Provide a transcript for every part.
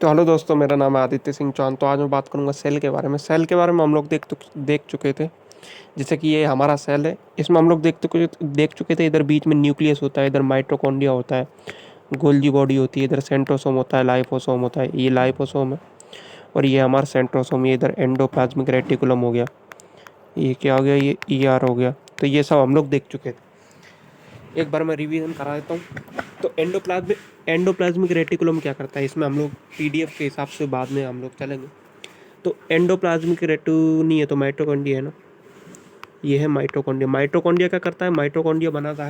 तो हेलो दोस्तों, मेरा नाम है आदित्य सिंह चौहान। तो आज मैं बात करूंगा सेल के बारे में। सेल के बारे में हम लोग देख चुके थे। जैसे कि ये हमारा सेल है, इसमें हम लोग देख चुके थे। इधर बीच में न्यूक्लियस होता है, इधर माइटोकॉन्ड्रिया होता है, गोल्गी बॉडी होती है, इधर सेंट्रोसोम होता है, लाइपोसोम होता है, ये लाइपोसोम है। और ये हमारा सेंट्रोसोम, ये इधर एंडोप्लाज्मिक रेटिकुलम हो गया, ये क्या हो गया, ये ईआर हो गया। तो ये सब हम लोग देख चुके थे। एक बार मैं रिवीजन करा देता हूँ। तो एंडोप्लाज्मिक रेटिकुलम क्या करता है, इसमें हम लोग पीडीएफ के हिसाब से बाद में हम लोग चलेंगे। तो एंडोप्लाज्मिक रेटू नहीं है तो माइटोकॉन्ड्रिया है ना, ये है माइटोकॉन्ड्रिया। माइटोकॉन्ड्रिया क्या करता है, माइटोकॉन्ड्रिया बनाता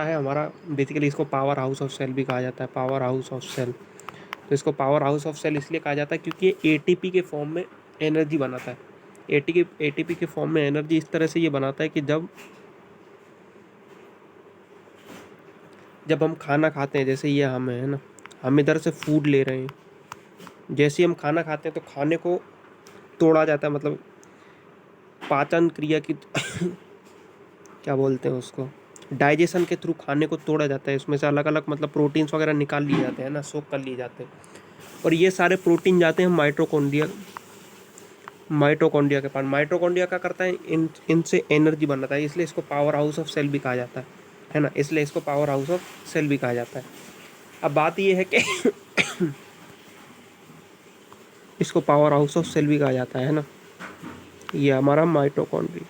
है हमारा। बेसिकली इसको पावर हाउस ऑफ सेल भी कहा जाता है, पावर हाउस ऑफ सेल। तो इसको पावर हाउस ऑफ सेल इसलिए कहा जाता है क्योंकि ये एटीपी के फॉर्म में एनर्जी बनाता है। एटीपी के फॉर्म में एनर्जी इस तरह से ये बनाता है कि जब हम खाना खाते हैं, जैसे ये हम है ना, हम इधर से फूड ले रहे हैं। जैसे ही हम खाना खाते हैं तो खाने को तोड़ा जाता है, मतलब पाचन क्रिया की क्या बोलते हैं उसको, डाइजेशन के थ्रू खाने को तोड़ा जाता है। इसमें से अलग अलग मतलब प्रोटीन्स वगैरह निकाल लिए जाते हैं ना, सोख कर लिए जाते हैं। और ये सारे प्रोटीन जाते हैं माइटोकॉन्ड्रिया के पास। माइटोकॉन्ड्रिया क्या करता है, इनसे एनर्जी बनाता है, इसलिए इसको पावर हाउस ऑफ सेल भी कहा जाता है ना, इसलिए इसको पावर हाउस ऑफ सेल भी कहा जाता है। अब बात ये है कि इसको पावर हाउस ऑफ सेल भी कहा जाता है ना, ये हमारा माइटोकॉन्ड्रिया।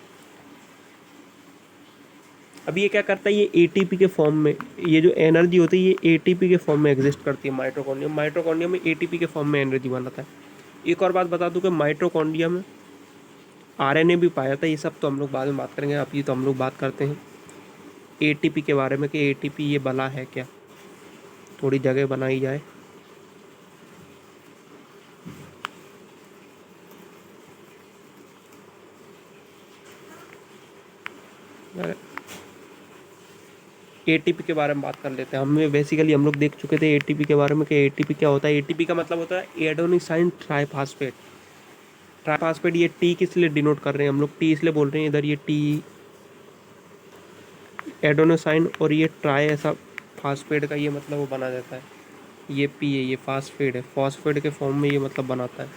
अब ये क्या करता है, ये एटीपी के फॉर्म में, ये जो एनर्जी होती है ये एटीपी के फॉर्म में एग्जिस्ट करती है। माइटोकॉन्ड्रिया में एटीपी के फॉर्म में एनर्जी बनाता है। एक और बात बता दूं कि माइटोकॉन्ड्रिया में आरएनए भी पाया जाता है। ये सब तो हम लोग बाद में बात करेंगे, अभी तो हम लोग बात करते हैं एटीपी के बारे में कि एटीपी ये बला है क्या, थोड़ी जगह बनाई जाए। एटीपी के बारे में बात कर लेते हैं। हम लोग देख चुके थे एटीपी के बारे में कि एटीपी क्या होता है। एटीपी का मतलब होता है एडेनोसाइन ट्राइफॉस्फेट। ट्राइफॉस्फेट, ये टी किस लिए डिनोट कर रहे हैं हम लोग, टी इसलिए बोल रहे हैं इधर, ये टी एडेनोसाइन और ये ट्राई ऐसा फास्फेट का ये मतलब वो बना जाता है। ये पी है, ये फास्फेट है, फास्फेट के फॉर्म में ये मतलब बनाता है।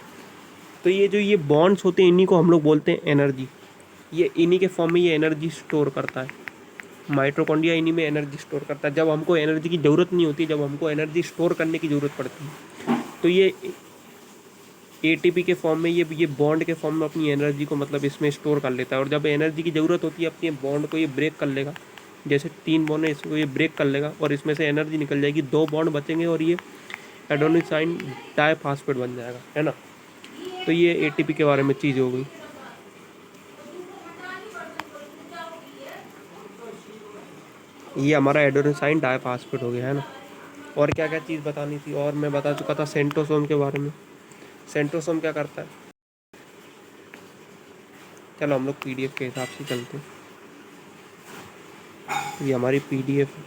तो ये जो ये बॉन्ड्स होते हैं इन्हीं को हम लोग बोलते हैं एनर्जी। ये इन्हीं के फॉर्म में ये एनर्जी स्टोर करता है। माइटोकॉन्ड्रिया इन्हीं में एनर्जी स्टोर करता है। जब हमको एनर्जी की ज़रूरत नहीं होती, जब हमको एनर्जी स्टोर करने की ज़रूरत पड़ती है, तो ये एटीपी के फॉर्म में ये बॉन्ड के फॉर्म में अपनी एनर्जी को मतलब इसमें स्टोर कर लेता है। और जब एनर्जी की ज़रूरत होती है अपनी बॉन्ड को ये ब्रेक कर लेगा। जैसे 3 बॉन्ड है, इसको ये ब्रेक कर लेगा और इसमें से एनर्जी निकल जाएगी, 2 बॉन्ड बचेंगे और ये एडेनोसाइन डाइफॉस्फेट बन जाएगा, है ना। तो ये एटीपी के बारे में चीज़ हो गई। ये हमारा एडेनोसाइन डाइफॉस्फेट हो गया, है ना। और क्या क्या चीज़ बतानी थी, और मैं बता चुका था सेंट्रोसोम के बारे में। सेंट्रोसोम क्या करता है, चलो हम लोग पीडीएफ के हिसाब से चलते हैं। ये हमारी पीडीएफ है।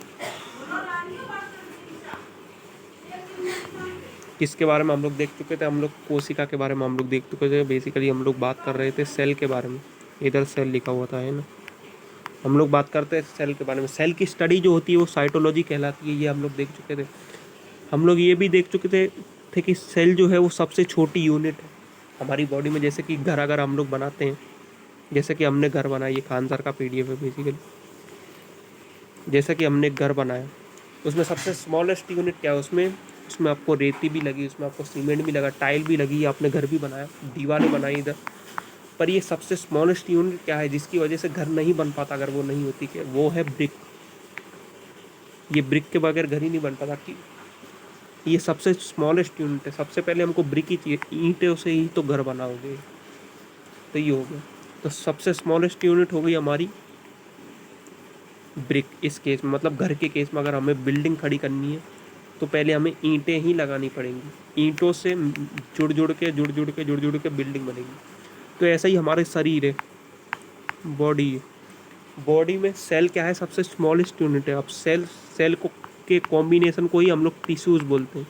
किसके बारे में हम लोग देख चुके थे, हम लोग कोशिका के बारे में हम लोग देख चुके थे। बेसिकली हम लोग बात कर रहे थे सेल के बारे में। इधर सेल लिखा हुआ था, है ना। हम लोग बात करते हैं सेल के बारे में। सेल की स्टडी जो होती है वो साइटोलॉजी कहलाती है, ये हम लोग देख चुके थे। हम लोग ये भी देख चुके थे कि सेल जो है वो सबसे छोटी यूनिट है हमारी बॉडी में। जैसे कि घर अगर हम लोग बनाते हैं, जैसे कि हमने घर बनाया, ये खान सर का पीडीएफ है बेसिकली। जैसा कि हमने एक घर बनाया, उसमें सबसे स्मॉलेस्ट यूनिट क्या है, उसमें उसमें आपको रेती भी लगी, उसमें आपको सीमेंट भी लगा, टाइल भी लगी, आपने घर भी बनाया, दीवारें बनाई इधर। पर ये सबसे स्मॉलेस्ट यूनिट क्या है जिसकी वजह से घर नहीं बन पाता अगर वो नहीं होती, कि वो है ब्रिक। ये ब्रिक के बगैर घर ही नहीं बन पाता। कि ये सबसे स्मॉलेस्ट यूनिट है। सबसे पहले हमको ब्रिक ही चाहिए, ईंटों से ही तो घर बनाओगे। तो ये हो गया। तो सबसे स्मॉलेस्ट यूनिट हो गई हमारी ब्रिक। इस केस में मतलब घर के केस में अगर हमें बिल्डिंग खड़ी करनी है तो पहले हमें ईंटें ही लगानी पड़ेंगी। ईंटों से जुड़ जुड़ के बिल्डिंग बनेगी। तो ऐसा ही हमारे शरीर है, बॉडी है। बॉडी में सेल क्या है, सबसे स्मॉलेस्ट यूनिट है। अब सेल को के कॉम्बिनेशन को ही हम लोग टिश्यूज़ बोलते हैं।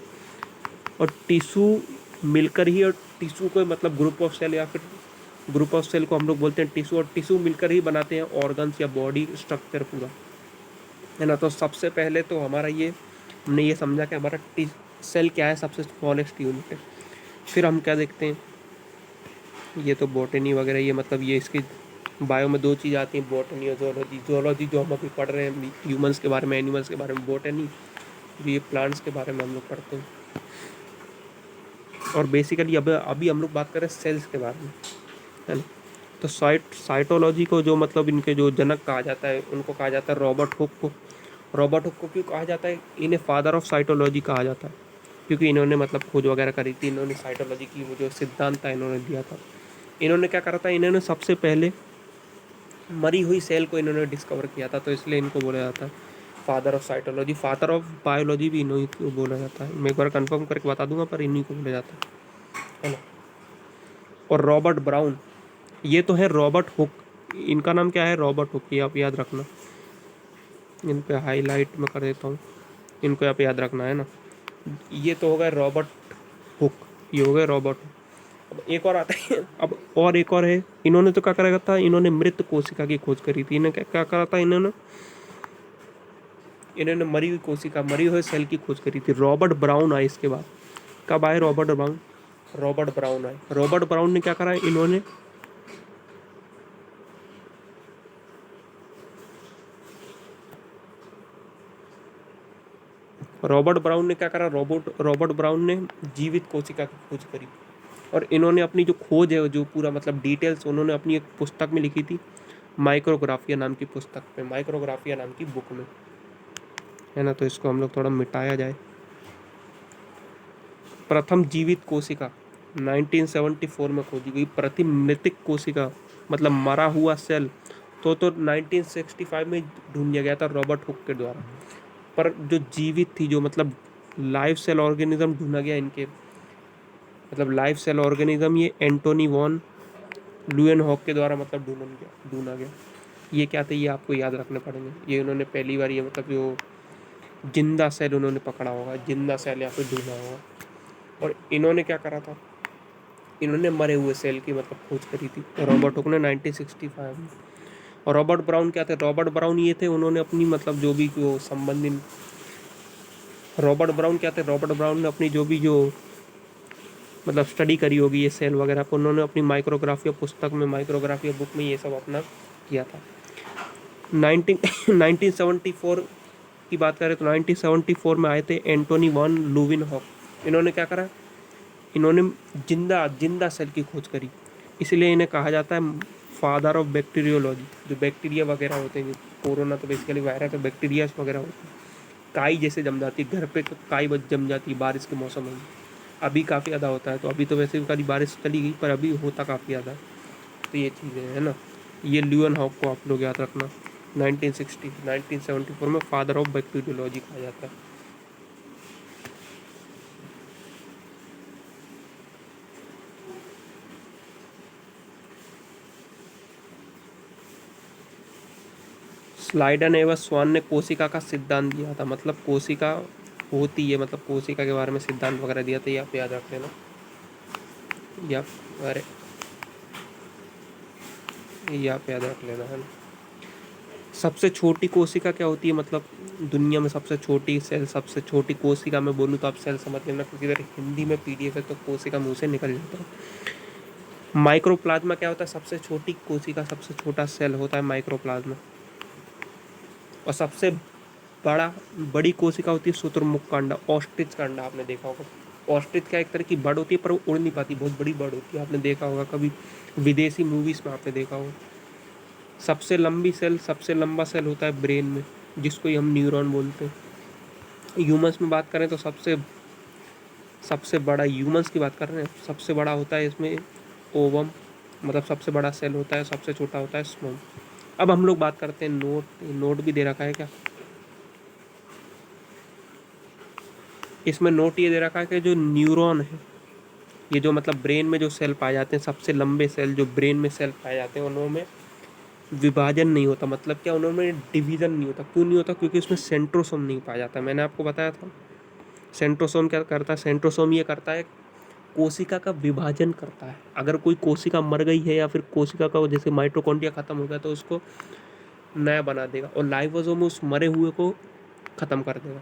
और टिश्यू मिलकर ही, और टिश्यू को मतलब ग्रुप ऑफ सेल या फिर ग्रुप ऑफ सेल को हम लोग बोलते हैं टिश्यू, और टिश्यू मिलकर ही बनाते हैं ऑर्गन्स या बॉडी स्ट्रक्चर पूरा, है ना। तो सबसे पहले तो हमारा ये, हमने ये समझा कि हमारा सेल क्या है, सबसे स्मॉलेस्ट यूनिट है। फिर हम क्या देखते हैं, ये तो बॉटनी वगैरह, ये मतलब ये इसकी बायो में दो चीज़ आती हैं, बॉटनी और जोलॉजी। जोलॉजी जो हम अभी पढ़ रहे हैं ह्यूमंस के बारे में, एनिमल्स के बारे में, बॉटनी ये प्लांट्स के बारे में हम लोग पढ़ते हैं। और बेसिकली अब अभी हम लोग बात कर रहे हैं सेल्स के बारे में, है ना। तो साइटोलॉजी को जो मतलब इनके जो जनक कहा जाता है, उनको कहा जाता है रॉबर्ट हुक को। रॉबर्ट हुक को क्यों कहा जाता है, इन्हें फादर ऑफ साइटोलॉजी कहा जाता है, क्योंकि इन्होंने मतलब खोज वगैरह करी थी, इन्होंने साइटोलॉजी की वो जो सिद्धांत था इन्होंने दिया था। इन्होंने क्या करा था, इन्होंने सबसे पहले मरी हुई सेल को इन्होंने डिस्कवर किया था, तो इसलिए इनको बोला जाता है father of cytology. Father of biology भी इन्हीं को बोला जाता है, मैं एक बार कंफर्म करके बता दूंगा, पर इन्हीं को बोला जाता है ना। और रॉबर्ट ब्राउन, ये तो है रॉबर्ट हुक, इनका नाम क्या है, रॉबर्ट हुक, ये आप याद रखना। इन पे हाईलाइट में कर देता हूँ, इनको आप याद रखना, है ना। ये तो हो गया रॉबर्ट हुक, ये हो गया रॉबर्ट हुक। अब एक और आता है, अब और एक और है, इन्होंने तो क्या करा था, इन्होंने मृत कोशिका की खोज करी थी। इन्होंने क्या क्या करा था, इन्होंने इन्होंने मरी हुई कोशिका, मरी हुए सेल की खोज करी थी। रॉबर्ट ब्राउन आए इसके बाद। कब आए रॉबर्ट ब्राउन, रॉबर्ट ब्राउन आए। रॉबर्ट ब्राउन ने क्या करा, इन्होंने रॉबर्ट ब्राउन ने क्या करा, रॉबर्ट ब्राउन ने जीवित कोशिका की खोज करी। और इन्होंने अपनी जो खोज है, जो पूरा मतलब डिटेल्स उन्होंने अपनी एक पुस्तक में लिखी थी, माइक्रोग्राफिया नाम की पुस्तक में, माइक्रोग्राफिया नाम की बुक में, है ना। तो इसको हम लोग थोड़ा मिटाया जाए। प्रथम जीवित कोशिका 1974 में खोजी गई। प्रथम मृतिक कोशिका मतलब मरा हुआ सेल तो 1965 में ढूंढा गया था रॉबर्ट हुक के द्वारा। पर जो जीवित थी, जो मतलब लाइव सेल ऑर्गेनिज्म ढूंढा गया इनके, मतलब लाइव सेल ऑर्गेनिज्म, ये एंटोनी वॉन लुएनहॉक के द्वारा मतलब ढूंढा गया। ये क्या थे, ये आपको याद रखने पड़ेंगे। ये उन्होंने पहली बार ये मतलब जो जिंदा सेल उन्होंने पकड़ा होगा, जिंदा सेल या फिर ढूंढा होगा। और इन्होंने क्या करा था, इन्होंने मरे हुए सेल की मतलब खोज करी थी रॉबर्ट हुक ने 1965 में। और रॉबर्ट ब्राउन क्या थे, रॉबर्ट ब्राउन ये थे, उन्होंने अपनी मतलब जो भी जो संबंधित, रॉबर्ट ब्राउन क्या थे, रॉबर्ट ब्राउन ने अपनी जो भी जो मतलब स्टडी करी होगी ये सेल वगैरह को, उन्होंने अपनी माइक्रोग्राफिया पुस्तक में, माइक्रोग्राफिया बुक में ये सब अपना किया था। 1974 की बात करें तो 1974 में आए थे एंटोनी वॉन लुविनहॉक। इन्होंने क्या करा, इन्होंने जिंदा जिंदा सेल की खोज करी, इसलिए इन्हें कहा जाता है फादर ऑफ बैक्टीरियोलॉजी। जो बैक्टीरिया वगैरह होते हैं, कोरोना तो बेसिकली वायरस है, बैक्टीरिया वगैरह होते हैं, काई जैसे जम जाती है घर पे, काई जम जाती है बारिश के मौसम में। अभी काफ़ी ज़्यादा होता है, तो अभी तो वैसे भी कभी बारिश चली गई, पर अभी होता काफ़ी ज़्यादा। तो ये चीज़ें है ना। ये ल्यूएन हॉक को आप लोग याद रखना। 1974 में फादर ऑफ बैक्टीरियोलॉजी कहा जाता है। स्लाइडन एवं स्वान ने कोशिका का सिद्धांत दिया था, मतलब कोशिका होती है, मतलब कोशिका के बारे में सिद्धांत वगैरह दिया था, ये आप याद रख लेना। या अरे ये आप याद रख लेना, है ना। सबसे छोटी कोशिका क्या होती है, मतलब दुनिया में सबसे छोटी सेल, सबसे छोटी कोशिका में बोलूँ तो आप सेल समझ लेना, क्योंकि इधर हिंदी में पीडीएफ है तो कोशिका मुंह से निकल जाता है। माइक्रोप्लाज्मा क्या होता है, सबसे छोटी कोशिका, सबसे छोटा सेल होता है माइक्रोप्लाज्मा। और सबसे बड़ी कोशिका होती है शुतुरमुर्ग कांडा, ऑस्ट्रिच कांडा, आपने देखा होगा। ऑस्ट्रिच क्या एक तरह की बर्ड होती है, पर वो उड़ नहीं पाती, बहुत बड़ी बर्ड होती है, आपने देखा होगा कभी विदेशी मूवीज़ में आपने देखा होगा। सबसे लंबी सेल, सबसे लंबा सेल होता है ब्रेन में, जिसको हम न्यूरॉन बोलते हैं। ह्यूमंस में बात करें तो सबसे सबसे बड़ा, ह्यूमंस की बात कर रहे हैं, सबसे बड़ा होता है इसमें ओवम, मतलब सबसे बड़ा सेल होता है, सबसे छोटा होता है स्पर्म। अब हम लोग बात करते हैं नोट, नोट भी दे रखा है क्या, इसमें नोट ये दे रखा है कि जो न्यूरॉन है, ये जो मतलब ब्रेन में जो सेल पाए जाते हैं, सबसे लंबे सेल जो ब्रेन में सेल पाए जाते हैं, उनमें विभाजन नहीं होता। मतलब क्या, उनमें डिवीज़न नहीं होता। क्यों नहीं होता, क्योंकि उसमें सेंट्रोसोम नहीं पाया जाता। मैंने आपको बताया था सेंट्रोसोम क्या करता है, सेंट्रोसोम ये करता है कोशिका का विभाजन करता है। अगर कोई कोशिका मर गई है या फिर कोशिका का जैसे माइटोकॉन्ड्रिया खत्म हो गया, तो उसको नया बना देगा, और लाइवोसोम उस मरे हुए को ख़त्म कर देगा,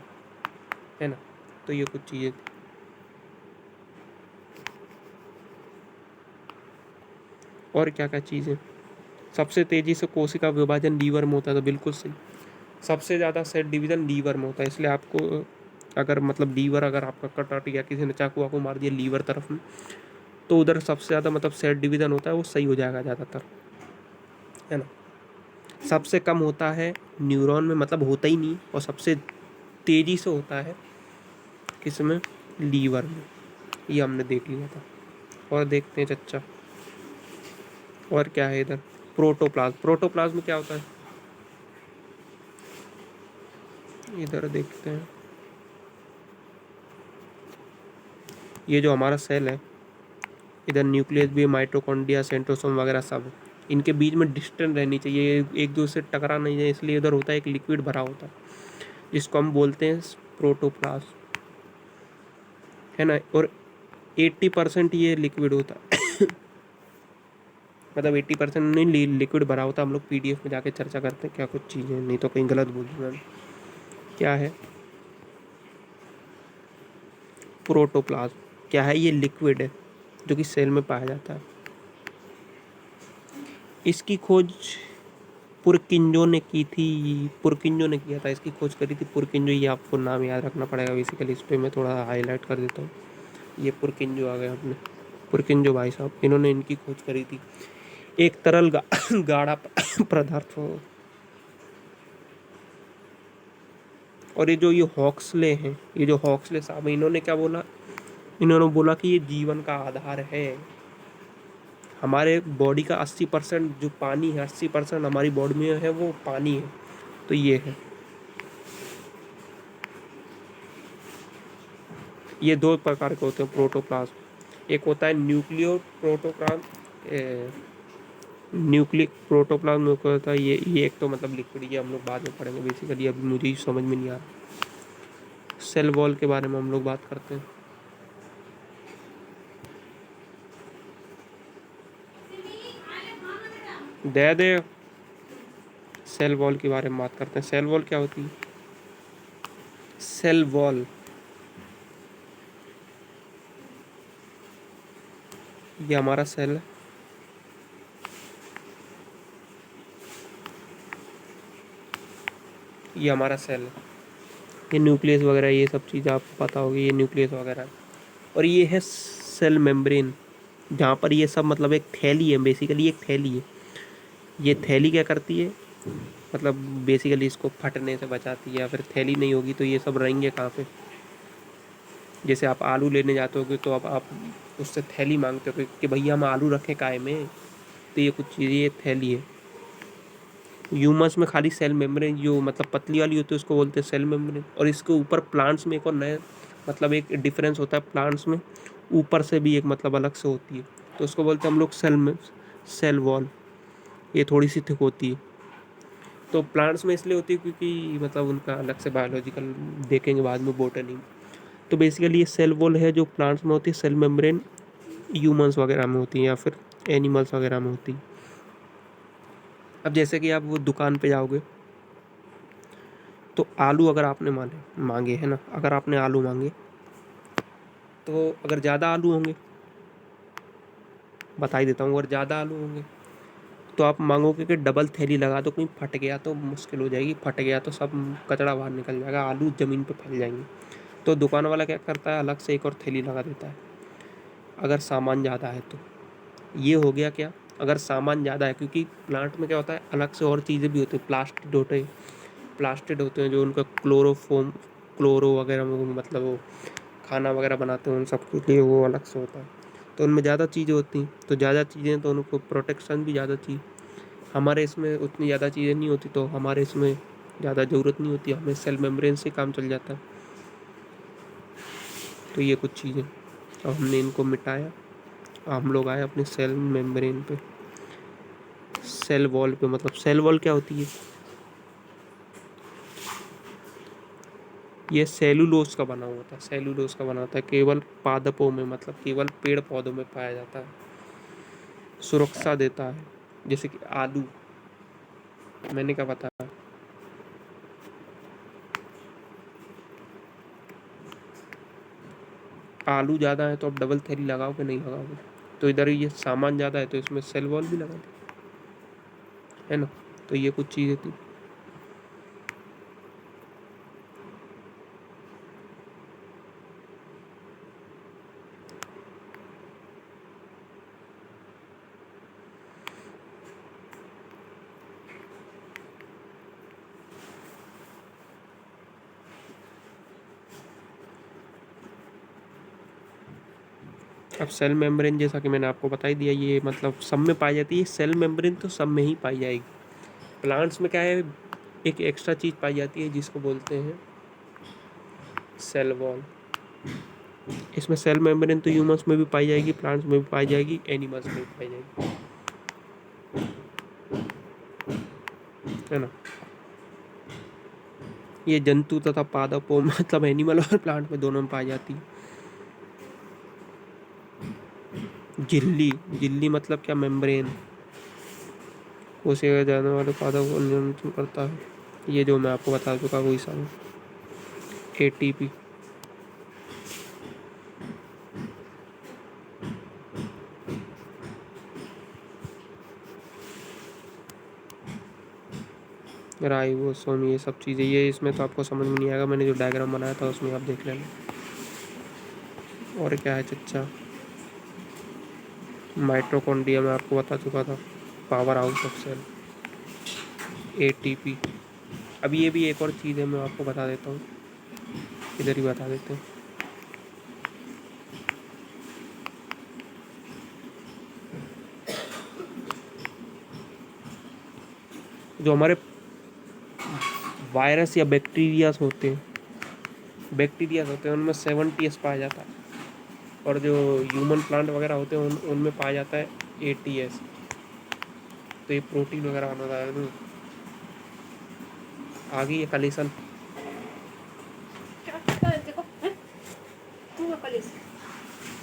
है ना। तो ये कुछ चीज़ें। और क्या क्या चीज़ें, सबसे तेज़ी से कोशिका विभाजन लीवर में होता है, तो बिल्कुल सही। सबसे ज़्यादा सेल डिवीज़न लीवर में होता है, इसलिए आपको अगर मतलब लीवर अगर आपका कट या किसी ने चाकू वाकू मार दिया लीवर तरफ में, तो उधर सबसे ज़्यादा मतलब सेल डिवीज़न होता है, वो सही हो जाएगा ज़्यादातर, है ना। सबसे कम होता है न्यूरॉन में, मतलब होता ही नहीं, और सबसे तेज़ी से होता है किस में, लीवर में। ये हमने देख लिया था। और देखते हैं चच्चा, और क्या है इधर, प्रोटोप्लाज्म। प्रोटोप्लाज्म में क्या होता है, इधर देखते हैं। ये जो हमारा सेल है, इधर न्यूक्लियस भी, माइटोकॉन्ड्रिया, सेंट्रोसोम वगैरह सब है। इनके बीच में डिस्टेंस रहनी चाहिए, एक दूसरे से टकरा नहीं जाए, इसलिए इधर होता है एक लिक्विड भरा होता है, जिसको हम बोलते हैं प्रोटोप्लाज्म, है ना। और 80% ये लिक्विड होता है। मतलब 80% नहीं लिक्विड भरा होता है। हम लोग PDF में जाके चर्चा करते हैं क्या कुछ चीज़ें, नहीं तो कहीं गलत बोल दूंगा मैं। क्या है प्रोटोप्लाज्म, क्या है, ये लिक्विड है जो कि सेल में पाया जाता है। इसकी खोज पुरकिंजो ने की थी, पुरकिंजो ने किया था, इसकी खोज करी थी पुरकिंजो। ये आपको नाम याद रखना पड़ेगा बेसिकली, इस पर मैं थोड़ा हाईलाइट कर देता हूँ। ये पुरकिंजो आ गए अपने, पुरकिंजो भाई साहब, इन्होंने इनकी खोज करी थी। एक तरल गाढ़ा पदार्थ हो। और ये जो ये हॉक्सले हैं, ये जो हॉक्सले साहब हैं, इन्होंने क्या बोला, इन्होंने बोला कि ये जीवन का आधार है। हमारे बॉडी का 80% जो पानी है, 80% हमारी बॉडी में है वो पानी है। तो ये है, ये दो प्रकार के होते हैं प्रोटोप्लाज्म। एक होता है न्यूक्लियो प्रोटोप्लाज्म, न्यूक्लिक प्रोटोप्लाज्म में क्या होता है, ये एक तो मतलब लिक्विड, ये हम लोग बाद में पढ़ेंगे बेसिकली, अभी मुझे ही समझ में नहीं आ रहा। सेल वॉल के बारे में हम लोग बात करते हैं। दे दे सेल वॉल के बारे में बात करते हैं। सेल वॉल क्या होती है, सेल वॉल, ये हमारा सेल है, ये हमारा सेल है। ये न्यूक्लियस वगैरह ये सब चीज़ आपको पता होगी, ये न्यूक्लियस वगैरह है। और ये है सेल मेम्ब्रेन, जहाँ पर ये सब मतलब एक थैली है, बेसिकली एक थैली है। ये थैली क्या करती है, मतलब बेसिकली इसको फटने से बचाती है, या फिर थैली नहीं होगी तो ये सब रहेंगे कहाँ पे। जैसे आप आलू लेने जाते होगे तो अब आप उससे थैली मांगते हो कि भैया हम आलू रखें काय में, तो ये कुछ चीज़, ये थैली है। ह्यूमस में खाली सेल मेम्ब्रेन जो मतलब पतली वाली होती है उसको बोलते हैं सेल मेम्ब्रेन। और इसके ऊपर प्लांट्स में एक और नया मतलब एक डिफरेंस होता है, प्लांट्स में ऊपर से भी एक मतलब अलग से होती है, तो उसको बोलते हैं हम लोग सेल में सेल वॉल। ये थोड़ी सी थिक होती है। तो प्लांट्स में इसलिए होती है क्योंकि मतलब उनका अलग से बायोलॉजिकल देखेंगे बाद में बोटनी। तो बेसिकली ये सेल वॉल है जो प्लांट्स में होती है, सेल मेम्ब्रेन ह्यूमंस वगैरह में होती है या फिर एनिमल्स वगैरह में होती है। अब जैसे कि आप वो दुकान पे जाओगे तो आलू अगर आपने मांगे है ना, अगर आपने आलू मांगे तो अगर ज़्यादा आलू होंगे, बता ही देता हूँ, अगर ज़्यादा आलू होंगे तो आप मांगोगे कि डबल थैली लगा दो, कहीं फट गया तो मुश्किल हो जाएगी, फट गया तो सब कचड़ा बाहर निकल जाएगा, आलू ज़मीन पे फैल जाएंगे। तो दुकान वाला क्या करता है, अलग से एक और थैली लगा देता है अगर सामान ज़्यादा है तो। ये हो गया क्या, अगर सामान ज़्यादा है, क्योंकि प्लांट में क्या होता है अलग से और चीज़ें भी होती हैं, प्लास्टिड होते हैं जो उनका क्लोरोफोम, क्लोरो वगैरह में मतलब वो खाना वगैरह बनाते हैं, उन सब के लिए वो अलग से होता है। तो उनमें ज़्यादा चीज़ें होती हैं, तो ज़्यादा चीज़ें तो उनको प्रोटेक्शन भी ज़्यादा चाहिए। हमारे इसमें उतनी ज़्यादा चीज़ें नहीं होती, तो हमारे इसमें ज़्यादा ज़रूरत नहीं होती, हमें सेल मेम्ब्रेन से काम चल जाता है। तो ये कुछ चीज़ें, अब हमने इनको मिटाया, हम लोग आए अपने सेल मेम्ब्रेन पे, सेल वॉल पे। मतलब सेल वॉल क्या होती है, ये सेलुलोज का बना हुआ था, सेलुलोज का बना होता है, केवल पादपों में मतलब केवल पेड़ पौधों में पाया जाता है, सुरक्षा देता है। जैसे कि आलू, मैंने क्या बताया, आलू ज़्यादा है तो आप डबल थैली लगाओगे नहीं लगाओगे। तो इधर ये सामान ज़्यादा है तो इसमें सेल वॉल भी लगा दो, है ना। तो ये कुछ चीज़ें थी। अब सेल मेम्ब्रेन जैसा कि मैंने आपको बता ही दिया, ये मतलब सब में पाई जाती है। सेल मेम्ब्रेन तो सब में ही पाई जाएगी। प्लांट्स में क्या है, एक एक्स्ट्रा चीज़ पाई जाती है जिसको बोलते हैं सेल वॉल। इसमें सेल मेम्ब्रेन तो ह्यूमंस में भी पाई जाएगी, प्लांट्स में भी पाई जाएगी, एनिमल्स में भी पाई जाएगी, है ना। ये जंतु तथा पादपों मतलब एनिमल और प्लांट में दोनों में पाई जाती है। झिल्ली, झिल्ली मतलब क्या, मेम्ब्रेन, कोशिका जाने वाले पादप को नियंत्रण करता है। ये जो मैं आपको बता चुका वही सब, एटीपी। राइबोसोम, ये सब चीज़ें, ये इसमें तो आपको समझ में नहीं आएगा, मैंने जो डायग्राम बनाया था उसमें आप देख लेना। और क्या है चच्चा, माइटोकॉन्ड्रिया में आपको बता चुका था, powerhouse of cell, ATP. अब ये भी एक और चीज़ है, मैं आपको बता देता हूँ, इधर ही बता देते हैं। जो हमारे वायरस या बैक्टीरियाज होते हैं, उनमें 70s पाया जाता है। और जो ह्यूमन प्लांट वगैरह होते हैं उनमें पाया जाता है 80s। तो ये प्रोटीन वगैरह बना रहा है। आ गई है कलीसन।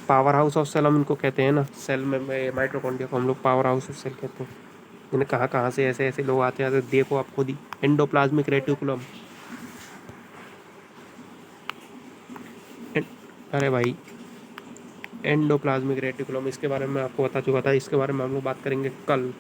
पावर हाउस ऑफ सेल हम इनको कहते हैं ना, सेल में माइटोकॉन्ड्रिया को हम लोग पावर हाउस ऑफ सेल कहते हैं। इन्हें कहाँ कहाँ से ऐसे ऐसे लोग आते हैं, तो देखो आप खुद ही, एंडोप्लाज्मिक रेटिकुलम। अरे भाई, एंडोप्लाज्मिक रेटिकुलम, इसके बारे में मैं आपको बता चुका था, इसके बारे में हम लोग बात करेंगे कल।